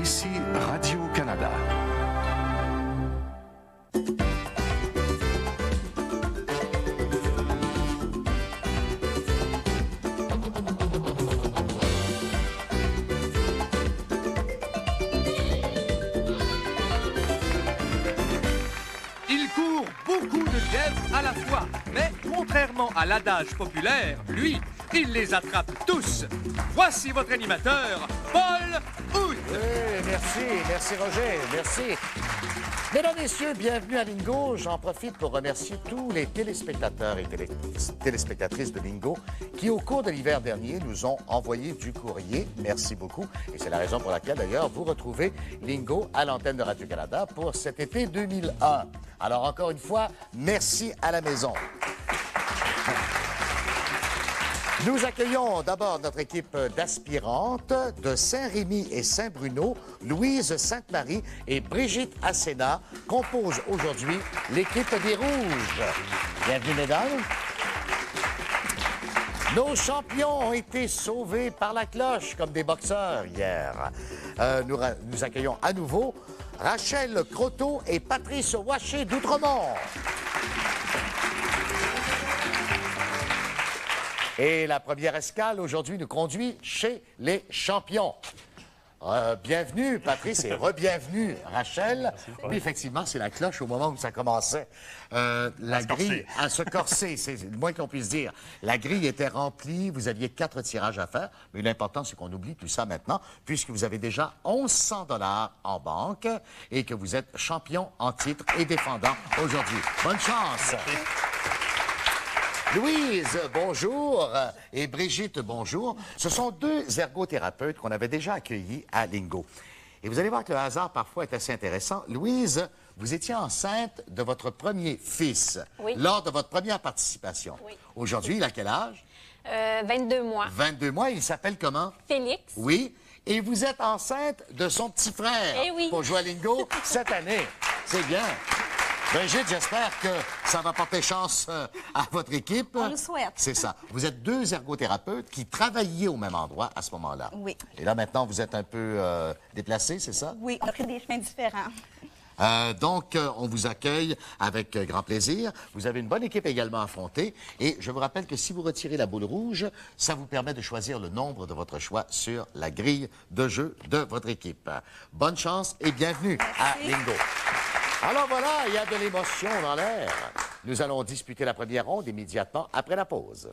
Ici Radio-Canada. Il court beaucoup de lièvres à la fois, mais contrairement à l'adage populaire, lui, il les attrape tous. Voici votre animateur, Paul Hout. Oui, merci Roger, merci. Mesdames, Messieurs, bienvenue à Lingo. J'en profite pour remercier tous les téléspectateurs et téléspectatrices de Lingo qui, au cours de l'hiver dernier, nous ont envoyé du courrier. Merci beaucoup. Et c'est la raison pour laquelle, d'ailleurs, vous retrouvez Lingo à l'antenne de Radio-Canada pour cet été 2001. Alors, encore une fois, merci à la maison. Nous accueillons d'abord notre équipe d'aspirantes de Saint-Rémy et Saint-Bruno. Louise Sainte-Marie et Brigitte Asséna composent aujourd'hui l'équipe des Rouges. Bienvenue, mesdames. Nos champions ont été sauvés par la cloche comme des boxeurs hier. Nous accueillons à nouveau Rachel Croteau et Patrice Waché d'Outremont. Et la première escale aujourd'hui nous conduit chez les champions. Bienvenue, Patrice, et re-bienvenue, Rachel. Oui, effectivement, c'est la cloche au moment où ça commençait. La grille à se corser, c'est le moins qu'on puisse dire. La grille était remplie, vous aviez 4 tirages à faire, mais l'important, c'est qu'on oublie tout ça maintenant, puisque vous avez déjà 1100 $ en banque et que vous êtes champion en titre et défendant aujourd'hui. Bonne chance! Louise, bonjour, et Brigitte, bonjour. Ce sont 2 ergothérapeutes qu'on avait déjà accueillis à Lingo. Et vous allez voir que le hasard, parfois, est assez intéressant. Louise, vous étiez enceinte de votre premier fils lors de votre première participation. Oui. Aujourd'hui, il a quel âge? 22 mois. 22 mois, il s'appelle comment? Félix. Oui, et vous êtes enceinte de son petit frère pour jouer à Lingo cette année. C'est bien. Brigitte, j'espère que ça va porter chance à votre équipe. On le souhaite. C'est ça. Vous êtes 2 ergothérapeutes qui travailliez au même endroit à ce moment-là. Oui. Et là, maintenant, vous êtes un peu déplacés, c'est ça? Oui, on a pris des chemins différents. Donc, on vous accueille avec grand plaisir. Vous avez une bonne équipe également affrontée. Et je vous rappelle que si vous retirez la boule rouge, ça vous permet de choisir le nombre de votre choix sur la grille de jeu de votre équipe. Bonne chance et bienvenue à Lingo. Alors voilà, il y a de l'émotion dans l'air. Nous allons disputer la première ronde immédiatement après la pause.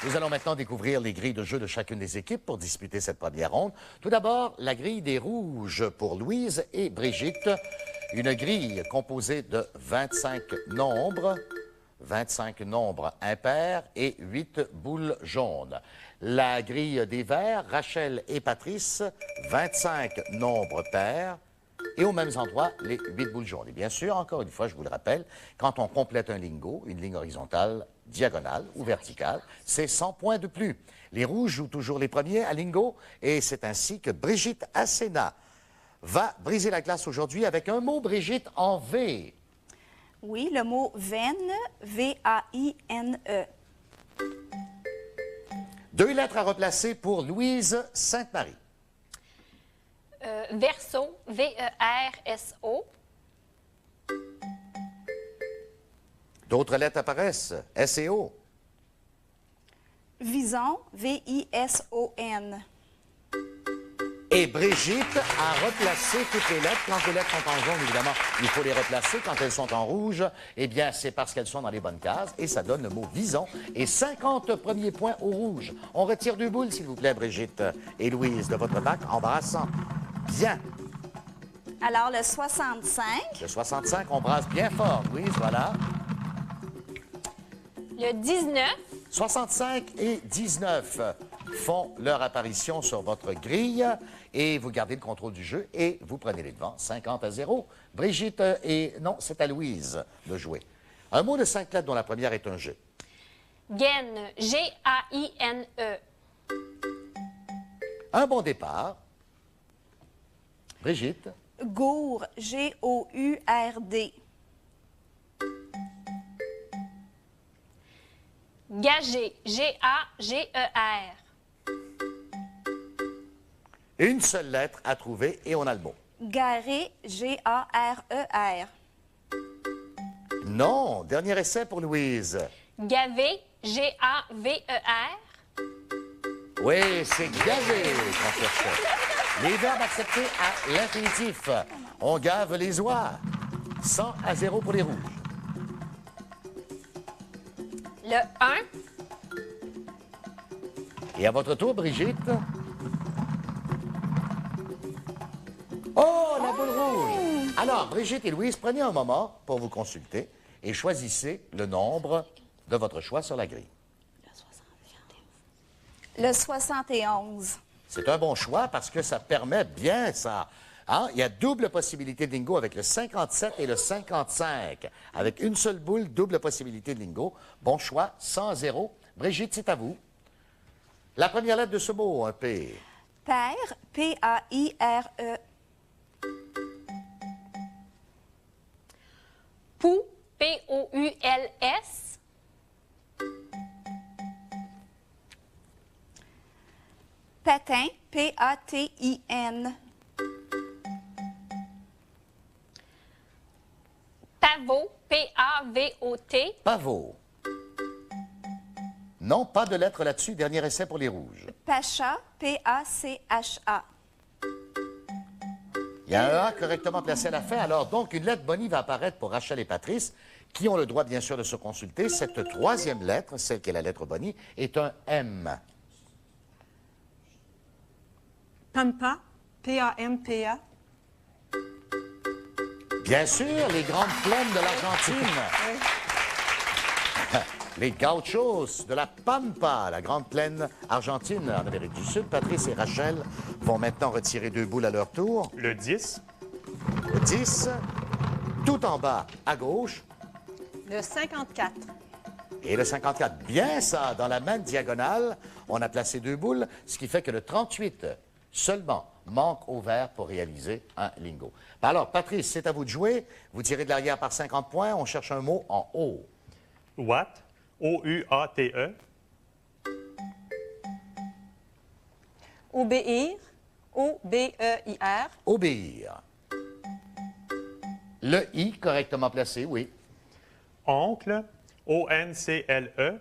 Nous allons maintenant découvrir les grilles de jeu de chacune des équipes pour disputer cette première ronde. Tout d'abord, la grille des rouges pour Louise et Brigitte. Une grille composée de 25 nombres. 25 nombres impairs et 8 boules jaunes. La grille des verts, Rachel et Patrice, 25 nombres pairs et aux mêmes endroits, les 8 boules jaunes. Et bien sûr, encore une fois, je vous le rappelle, quand on complète un lingo, une ligne horizontale, diagonale ou verticale, c'est 100 points de plus. Les rouges jouent toujours les premiers à lingo et c'est ainsi que Brigitte Asséna va briser la glace aujourd'hui avec un mot, Brigitte, en V. Oui, le mot veine, V-A-I-N-E. 2 lettres à replacer pour Louise Sainte-Marie. Verso, V-E-R-S-O. D'autres lettres apparaissent. S et O. Vison, V-I-S-O-N. Et Brigitte a replacé toutes les lettres. Quand les lettres sont en jaune, évidemment, il faut les replacer. Quand elles sont en rouge, eh bien, c'est parce qu'elles sont dans les bonnes cases. Et ça donne le mot vison. Et 50 premiers points au rouge. On retire 2 boules, s'il vous plaît, Brigitte et Louise, de votre bac, embrassant. Bien. Alors, le 65. Le 65, on brasse bien fort, Louise, voilà. Le 19. 65 et 19 font leur apparition sur votre grille et vous gardez le contrôle du jeu et vous prenez les devants, 50-0. Brigitte et... Non, c'est à Louise de jouer. Un mot de 5 lettres dont la première est un jeu. Gaine, G-A-I-N-E. Un bon départ. Brigitte. Gourde, G-O-U-R-D. Gager. G-A-G-E-R. Une seule lettre à trouver et on a le mot. Garer. G-A-R-E-R. Non, dernier essai pour Louise. Gaver. G-A-V-E-R. Oui, c'est gaver qu'on cherchait. Les verbes acceptés à l'infinitif. On gave les oies. 100-0 pour les rouges. Le 1. Et à votre tour, Brigitte. Oh, la boule rouge! Alors, Brigitte et Louise, prenez un moment pour vous consulter et choisissez le nombre de votre choix sur la grille. Le 71. C'est un bon choix parce que ça permet bien ça. Hein? Il y a double possibilité de lingo avec le 57 et le 55. Avec une seule boule, double possibilité de lingo. Bon choix, 100-0. Brigitte, c'est à vous. La première lettre de ce mot, un P. Père. P-A-I-R-E. Pou. P-O-U-L-S. Patin. P-A-T-I-N. Pavot. P-A-V-O-T. Pavot. Non, pas de lettre là-dessus. Dernier essai pour les rouges. Pacha. P-A-C-H-A. Il y a un A correctement placé à la fin. Alors, donc, une lettre bonnie va apparaître pour Rachel et Patrice, qui ont le droit, bien sûr, de se consulter. Cette troisième lettre, celle qui est la lettre bonnie, est un M. Pampa, P-A-M-P-A. Bien sûr, les grandes plaines de l'Argentine. Les gauchos de la Pampa, la grande plaine argentine en Amérique du Sud. Patrice et Rachel vont maintenant retirer 2 boules à leur tour. Le 10. Le 10, tout en bas à gauche. Le 54. Et le 54, bien ça, dans la même diagonale, on a placé 2 boules, ce qui fait que le 38 seulement manque au vert pour réaliser un lingo. Alors, Patrice, c'est à vous de jouer. Vous tirez de l'arrière par 50 points. On cherche un mot en haut. What. O-U-A-T-E. Obéir, O-B-E-I-R. Obéir. Le I, correctement placé, oui. Oncle. O-N-C-L-E.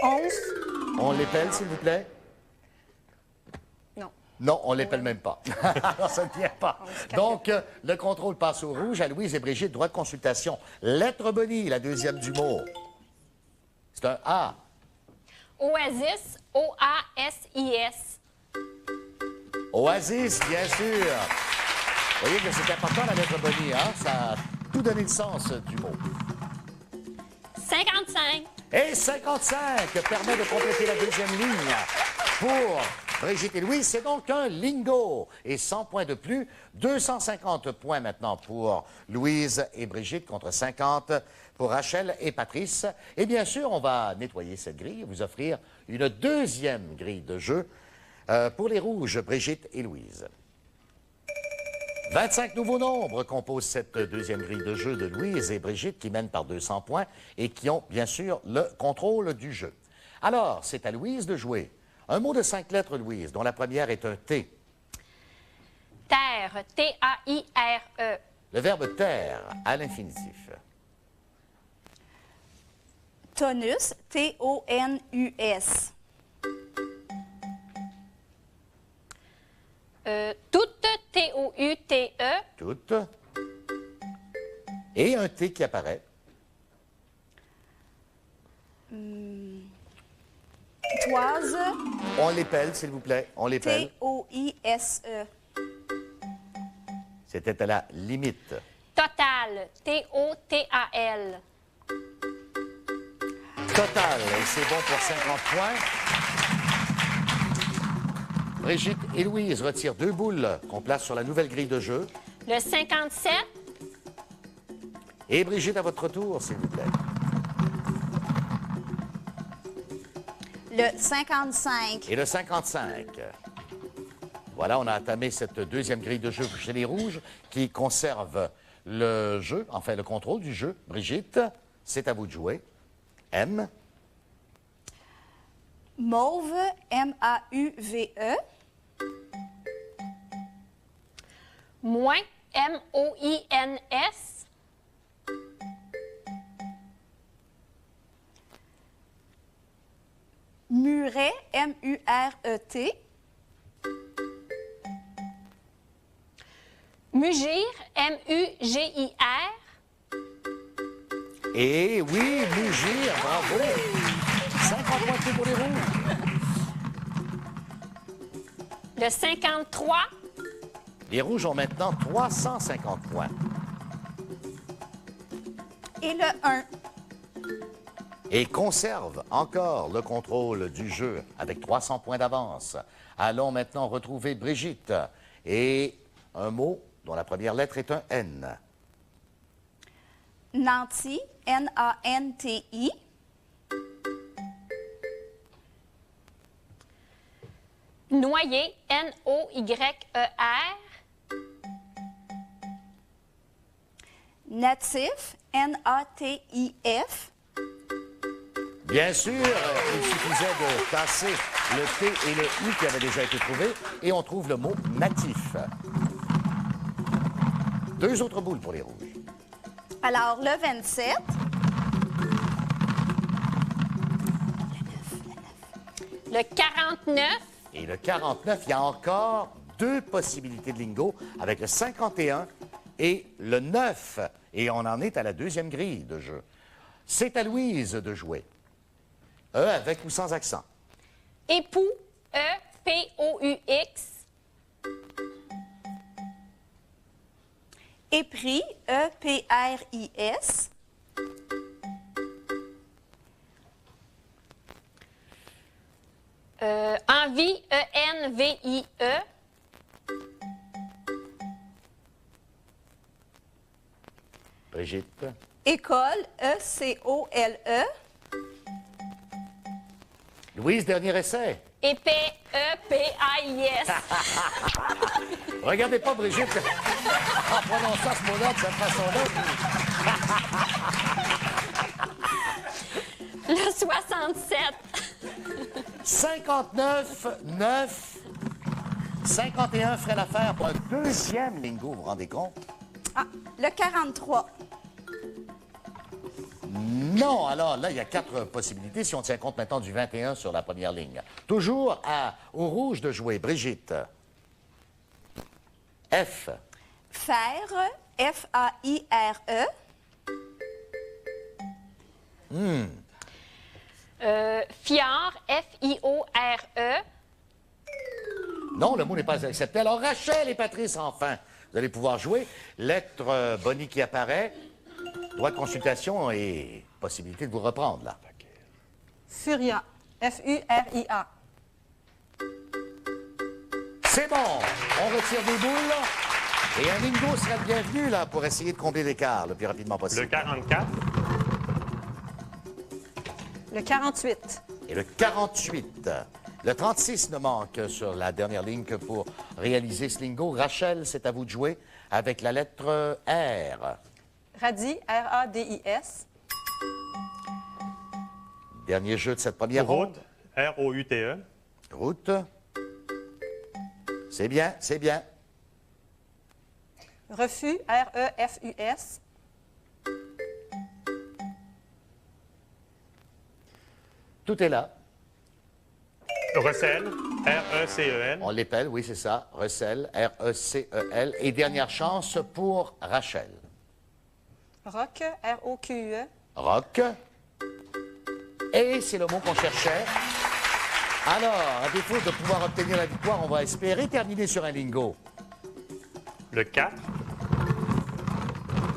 Once. On l'épelle, s'il vous plaît? Non. Non, on l'épelle même pas. Alors, ça ne tient pas. Donc, le contrôle passe au rouge à Louise et Brigitte. Droit de consultation. Lettre bonnie, la deuxième du mot. C'est un A. Oasis. O-A-S-I-S. Oasis, bien sûr. Vous voyez que c'est important, la lettre bonnie, hein? Ça a tout donné le sens du mot. 55. Et 55 permet de compléter la deuxième ligne pour Brigitte et Louise. C'est donc un lingo. Et 100 points de plus, 250 points maintenant pour Louise et Brigitte contre 50 pour Rachel et Patrice. Et bien sûr, on va nettoyer cette grille et vous offrir une deuxième grille de jeu pour les rouges, Brigitte et Louise. 25 nouveaux nombres composent cette deuxième grille de jeu de Louise et Brigitte qui mènent par 200 points et qui ont bien sûr le contrôle du jeu. Alors, c'est à Louise de jouer. Un mot de 5 lettres, Louise, dont la première est un T. Terre. T-A-I-R-E. Le verbe taire à l'infinitif. Tonus. T-O-N-U-S. Toute. T-O-U-T-E. Toute. Et un T qui apparaît. Toise. On l'épelle, s'il vous plaît. On l'épelle. T-O-I-S-E. C'était à la limite. Total. T-O-T-A-L. Total. Et c'est bon pour 50 points. Brigitte et Louise retirent 2 boules qu'on place sur la nouvelle grille de jeu. Le 57. Et Brigitte, à votre tour, s'il vous plaît. Le 55. Et le 55. Voilà, on a entamé cette deuxième grille de jeu chez les rouges qui conserve le jeu, enfin le contrôle du jeu. Brigitte, c'est à vous de jouer. M. Mauve, M-A-U-V-E. Moins, M-O-I-N-S. Muret, M-U-R-E-T. Mugir, M-U-G-I-R. Et oui, Mugir, bravo. 50 points pour les rouges. Le 53. Les rouges ont maintenant 350 points. Et le 1. Et conserve encore le contrôle du jeu avec 300 points d'avance. Allons maintenant retrouver Brigitte et un mot dont la première lettre est un N. Nanti, N-A-N-T-I. Noyer, N-O-Y-E-R. Natif, N-A-T-I-F. Bien sûr, il suffisait de tasser le T et le I qui avaient déjà été trouvés et on trouve le mot natif. 2 autres boules pour les rouges. Alors, le 27. Le 49. Et le 49, il y a encore 2 possibilités de lingo avec le 51 et le 9. Et on en est à la deuxième grille de jeu. C'est à Louise de jouer. E avec ou sans accent. Époux, E-P-O-U-X. Épris, E-P-R-I-S. Envie, E-N-V-I-E. Brigitte. École, E-C-O-L-E. Louise, dernier essai. Épais, E-P-A-I-S. Regardez pas Brigitte en prononçant ce mot-là de cette façon-là. Le 67. 59, 9, 51 ferait l'affaire pour un deuxième lingo, vous vous rendez compte? Ah, le 43. Non, alors là, il y a 4 possibilités si on tient compte maintenant du 21 sur la première ligne. Toujours au rouge de jouer. Brigitte. F. Faire, F-A-I-R-E. Fior, F-I-O-R-E. Non, le mot n'est pas accepté. Alors, Rachel et Patrice, enfin, vous allez pouvoir jouer. Lettre Bonnie qui apparaît. Droit de consultation et possibilité de vous reprendre, là. Furia, F-U-R-I-A. C'est bon. On retire des boules. Et un lingo serait le bienvenu, là, pour essayer de combler l'écart le plus rapidement possible. Le 44. Le 48. Et le 48. Le 36 ne manque sur la dernière ligne que pour réaliser ce lingo. Rachel, c'est à vous de jouer avec la lettre R. Radis, R-A-D-I-S. Dernier jeu de cette première ronde. Route, R-O-U-T-E. Route. C'est bien, c'est bien. Refus, R-E-F-U-S. Tout est là. Recel, R-E-C-E-L. On l'épelle, oui, c'est ça. Recel, R-E-C-E-L. Et dernière chance pour Rachel. Roc, R-O-Q-U-E. Rock. Et c'est le mot qu'on cherchait. Alors, à défaut de pouvoir obtenir la victoire, on va espérer terminer sur un lingo. Le 4.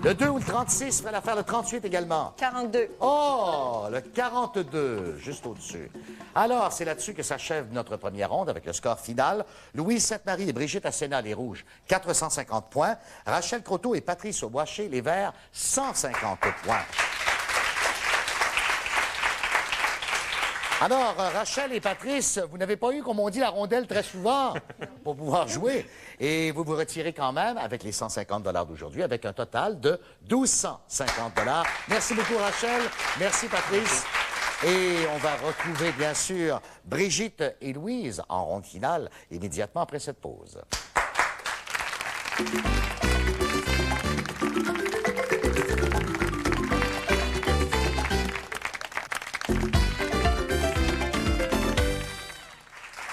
Le 2 ou le 36 ferait l'affaire, le 38 également. 42. Oh, le 42, juste au-dessus. Alors, c'est là-dessus que s'achève notre première ronde avec le score final. Louise Sainte-Marie et Brigitte Asséna, les rouges, 450 points. Rachel Croteau et Patrice Auboischer, les verts, 150 points. Alors, Rachel et Patrice, vous n'avez pas eu, comme on dit, la rondelle très souvent pour pouvoir jouer. Et vous vous retirez quand même avec les 150 $ d'aujourd'hui, avec un total de 1250 $. Merci beaucoup, Rachel. Merci, Patrice. Et on va retrouver, bien sûr, Brigitte et Louise en ronde finale immédiatement après cette pause.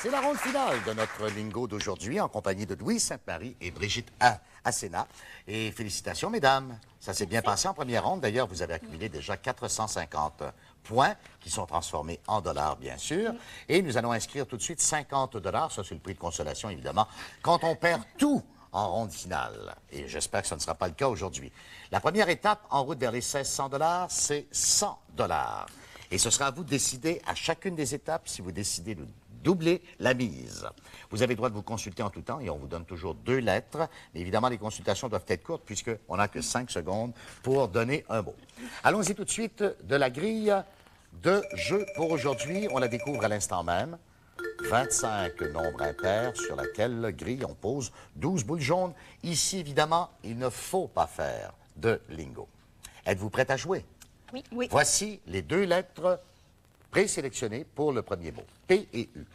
C'est la ronde finale de notre lingo d'aujourd'hui en compagnie de Louise Sainte-Marie et Brigitte Asséna. Et félicitations, mesdames. Ça s'est bien passé en première ronde. D'ailleurs, vous avez accumulé déjà 450 points qui sont transformés en dollars, bien sûr. Et nous allons inscrire tout de suite 50 $. Ça, c'est le prix de consolation, évidemment, quand on perd tout en ronde finale. Et j'espère que ce ne sera pas le cas aujourd'hui. La première étape en route vers les 1600 $, c'est 100 $. Et ce sera à vous de décider à chacune des étapes si vous décidez de doubler la mise. Vous avez le droit de vous consulter en tout temps et on vous donne toujours 2 lettres. Mais évidemment, les consultations doivent être courtes puisqu'on n'a que 5 secondes pour donner un mot. Allons-y tout de suite de la grille de jeu pour aujourd'hui. On la découvre à l'instant même. 25 nombres impairs sur laquelle grille on pose 12 boules jaunes. Ici, évidemment, il ne faut pas faire de lingo. Êtes-vous prête à jouer? Oui. Oui. Voici les 2 lettres présélectionnées pour le premier mot. P et U.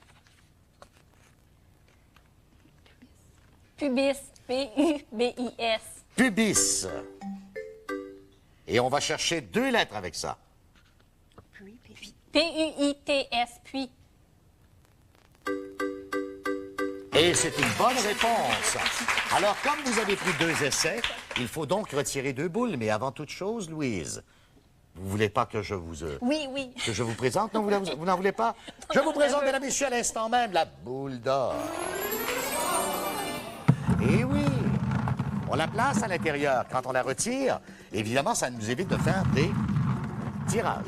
Pubis. P-U-B-I-S. Pubis. Et on va chercher 2 lettres avec ça. P-U-I-T-S. Puis. Et c'est une bonne réponse. Alors, comme vous avez pris 2 essais, il faut donc retirer 2 boules. Mais avant toute chose, Louise, vous voulez pas que je vous... Oui, oui. Que je vous présente? Non, vous n'en voulez pas? Je vous présente, mesdames et messieurs, à l'instant même, la boule d'or. Et oui, on la place à l'intérieur. Quand on la retire, évidemment, ça nous évite de faire des tirages.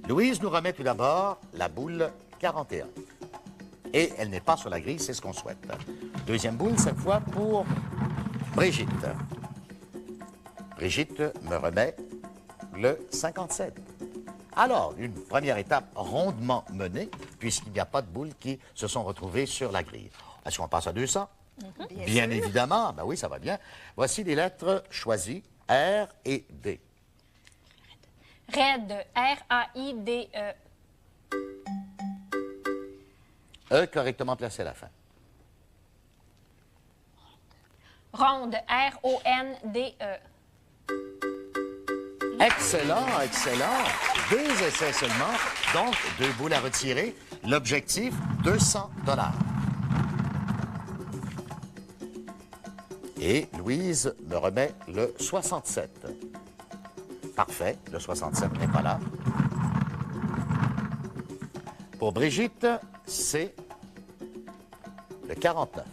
Louise nous remet tout d'abord la boule 41. Et elle n'est pas sur la grille, c'est ce qu'on souhaite. Deuxième boule, cette fois pour Brigitte. Brigitte me remet le 57. Alors, une première étape rondement menée, puisqu'il n'y a pas de boules qui se sont retrouvées sur la grille. Est-ce qu'on passe à 200? Bien évidemment. Ben oui, ça va bien. Voici les lettres choisies, R et D. Raide. R-A-I-D-E. E correctement placé à la fin. Ronde. R-O-N-D-E. Excellent, excellent. 2 essais seulement, donc 2 boules à retirer. L'objectif, 200 $. Et Louise me remet le 67. Parfait, le 67 n'est pas là. Pour Brigitte, c'est le 49.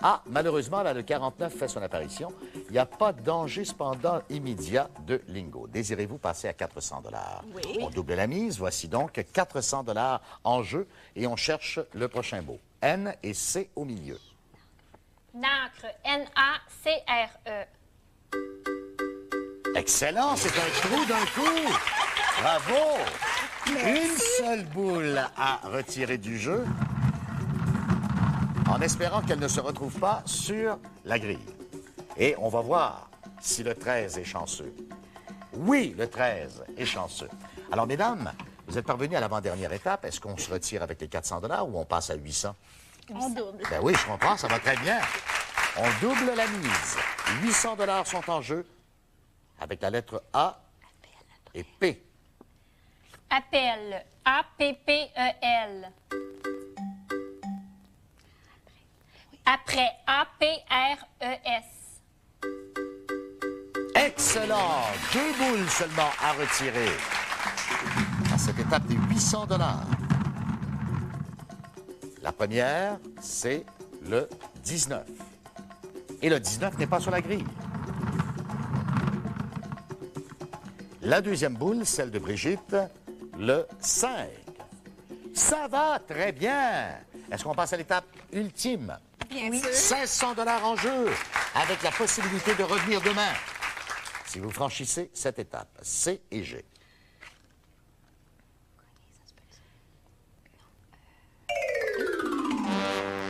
Ah, malheureusement, là, le 49 fait son apparition. Il n'y a pas de danger, cependant, immédiat de lingo. Désirez-vous passer à 400 $? Oui. On double la mise. Voici donc 400 $ en jeu et on cherche le prochain mot. N et C au milieu. Nacre. N-A-C-R-E. Excellent, c'est un trou d'un coup. Bravo. Une seule boule à retirer du jeu en espérant qu'elle ne se retrouve pas sur la grille. Et on va voir si le 13 est chanceux. Oui, le 13 est chanceux. Alors, mesdames, vous êtes parvenues à l'avant-dernière étape. Est-ce qu'on se retire avec les 400 $ ou on passe à 800? On double. Ben oui, je comprends, ça va très bien. On double la mise. 800 $ sont en jeu avec la lettre A et P. Appel. A-P-P-E-L. Après. A-P-R-E-S. Excellent! 2 boules seulement à retirer à cette étape des 800 $. La première, c'est le 19. Et le 19 n'est pas sur la grille. La deuxième boule, celle de Brigitte, le 5. Ça va très bien. Est-ce qu'on passe à l'étape ultime? Bien sûr. 1600 $ en jeu, avec la possibilité de revenir demain. Si vous franchissez cette étape, C et G.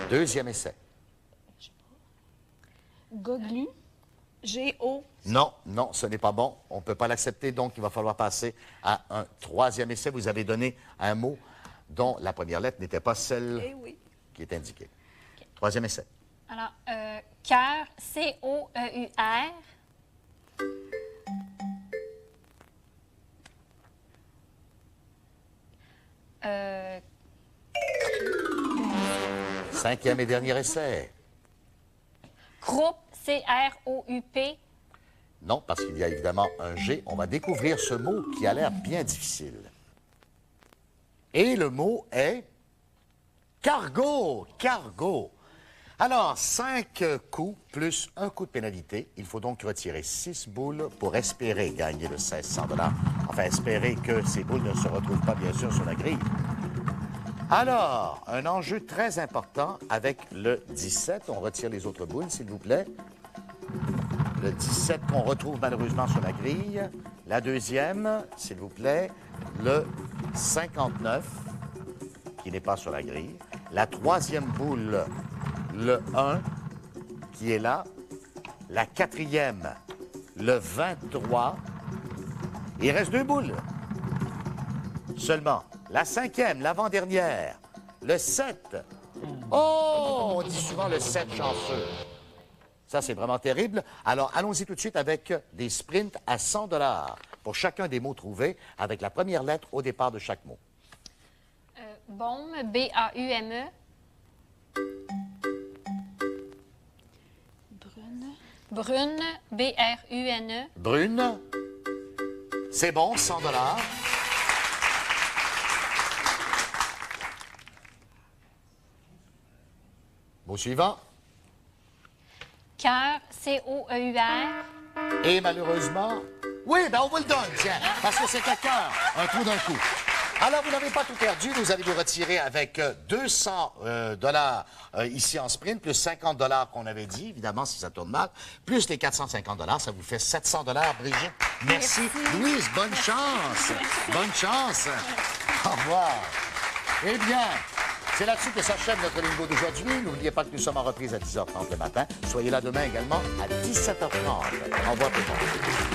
Deuxième essai. Goglu. G-O. Non, non, ce n'est pas bon. On ne peut pas l'accepter, donc il va falloir passer à un troisième essai. Vous avez donné un mot dont la première lettre n'était pas celle Eh oui. qui est indiquée. Troisième essai. Alors, cœur, C-O-E-U-R. Cinquième et dernier essai. Groupe, C-R-O-U-P. Non, parce qu'il y a évidemment un G. On va découvrir ce mot qui a l'air bien difficile. Et le mot est cargo. Cargo. Alors, 5 coups plus un coup de pénalité. Il faut donc retirer 6 boules pour espérer gagner le 1600 $. Enfin, espérer que ces boules ne se retrouvent pas, bien sûr, sur la grille. Alors, un enjeu très important avec le 17. On retire les autres boules, s'il vous plaît. Le 17 qu'on retrouve malheureusement sur la grille. La deuxième, s'il vous plaît, le 59, qui n'est pas sur la grille. La troisième boule, le 1, qui est là. La quatrième, le 23. Il reste 2 boules. Seulement. La cinquième, l'avant-dernière, le 7. Oh, on dit souvent le 7 chanceux. Ça, c'est vraiment terrible. Alors, allons-y tout de suite avec des sprints à 100 $ pour chacun des mots trouvés avec la première lettre au départ de chaque mot. Baume, B-A-U-M-E. Brune. Brune, B-R-U-N-E. Brune. C'est bon, 100 $. Mot suivant. Cœur, C-O-E-U-R. Et malheureusement, oui, ben on vous le donne, tiens, parce que c'est à cœur, un trou d'un coup. Alors, vous n'avez pas tout perdu. Vous allez vous retirer avec 200 $ ici en sprint, plus 50 $ qu'on avait dit, évidemment, si ça tourne mal, plus les 450 $, ça vous fait 700 $, Brigitte. Merci. Louise, bonne chance. Bonne chance. Au revoir. Eh bien, c'est là-dessus que s'achève notre lingo d'aujourd'hui. N'oubliez pas que nous sommes en reprise à 10h30 le matin. Soyez là demain également à 17h30. Au revoir tout le monde.